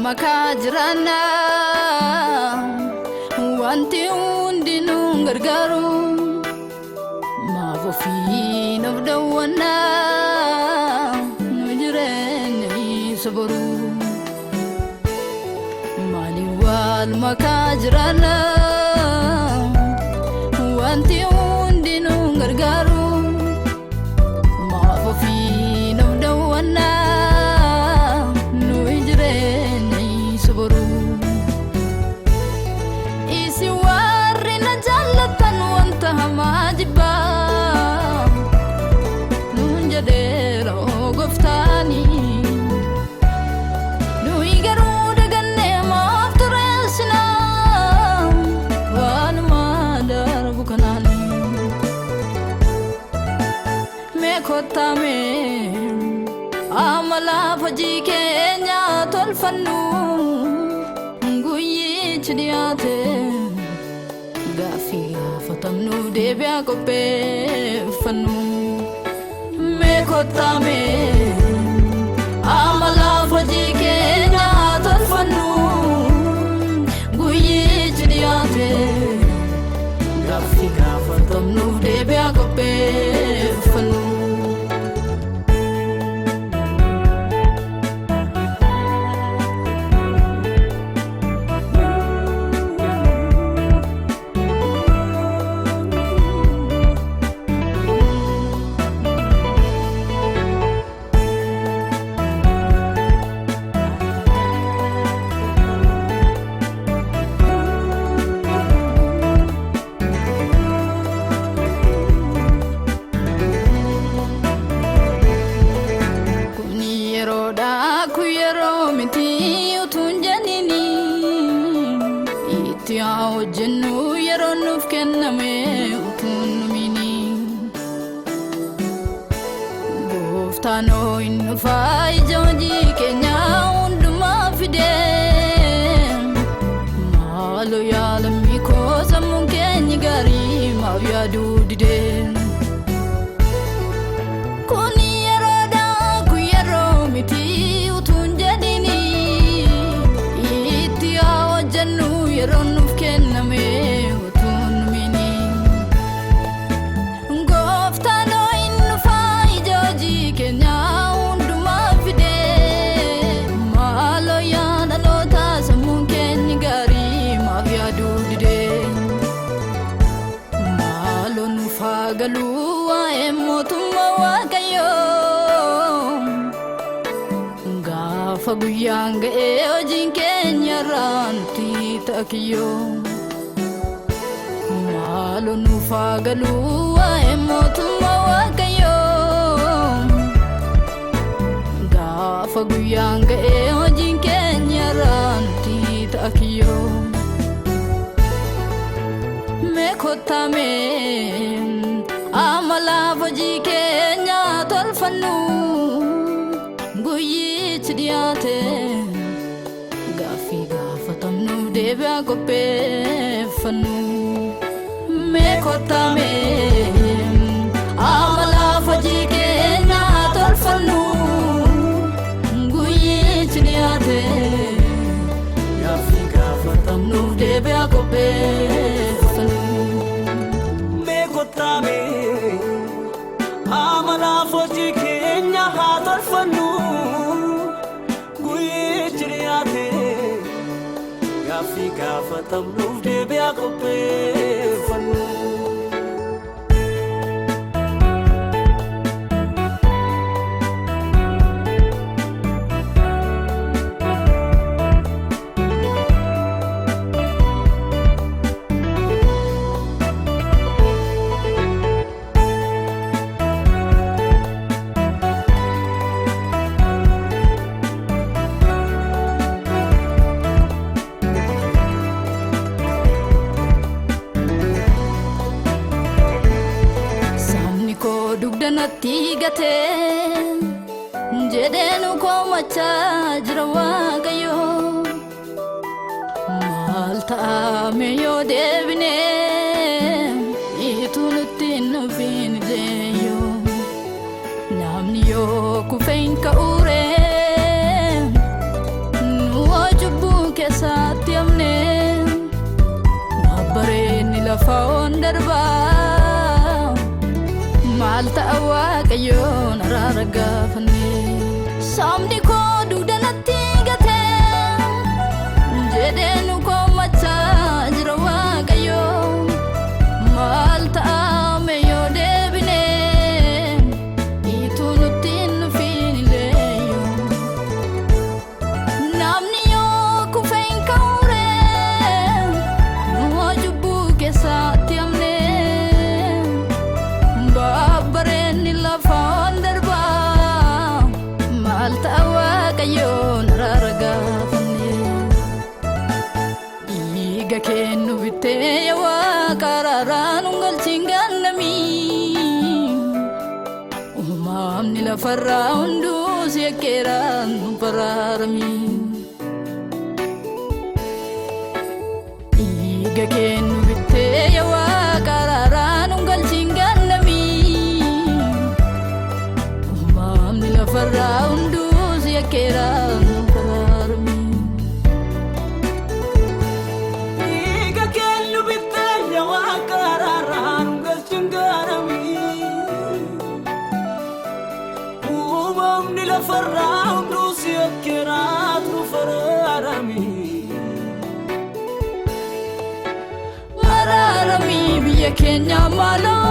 Makajrana wanti undi nungargaru mabufi nabdawana nujreni sabaru mali wal makajrana wanti undi nungargaru mabufi nabdawana isi warina jallatan wanta hamajiba nunjadero goftani nuigaru daganne mafturesna wan madar bukanani me khotame amala faji kenya tolfannu chidiyate gafi fatamnu debya ko pe fanu me khotame amala faji ke na tolfanu guyi chidiyate gafi fatamnu debya ko pe fanu Jinnu yaronuf kenname utunmini goftano innu fai jonji kenya unduma fide malo yalami ko samun kenyi gari mawya dudide kuni yaroda ku yaro miti utunjadini itiya wajannu yaronuf kenname utunmini goftano innu fai jonji kenya unduma fide malo yalota samun kenyi gari mawya dudide malo nufagalu wa emotuma wakayo gafa guyanga ojin kenya ranti takiyo malo nufagalu wa emotuma wakayo gafa guyanga ojin kenya ranti takiyo me khotame amala faji kenya tolfanu guyi chidiyate gafi fatamnu debya ko pe fanu me khotame amala faji kenya tolfanu guyi chidiyate gafi fatamnu debya ko pe khotame amala faji kenya tolfanu guyi chidiyate gafi fatamnu debya ko pe fanu dudanatti gate jedhenu komacha jira waaqayyo maal ta'ame yoo deebine itu nutti nufin deeyo namni yoo kufeen ka'ure nu wajjubbu keessatti amne bareni lafa ondarbaa malta waaqayyo nararagaafne samdi ko dudanatti gate jedhenu komacha jira waaqayyo malta me yo debine itu nutti nufinileyo namni yo kufeen ka'ure saati amne babbareni lafa ondarba malta waaqayyo nararagaafne iga kennu bitte waaqararaan galchingannami umamni lafarra hundu sekeraan pararami iga kennu bitte waaqararaan galchingannami umamni lafarra hundu sekeraan pararami iga kennu bitte waaqararaan galchingannami umamni lafarra hundu sekeraan pararami Ararami biya Kenya malo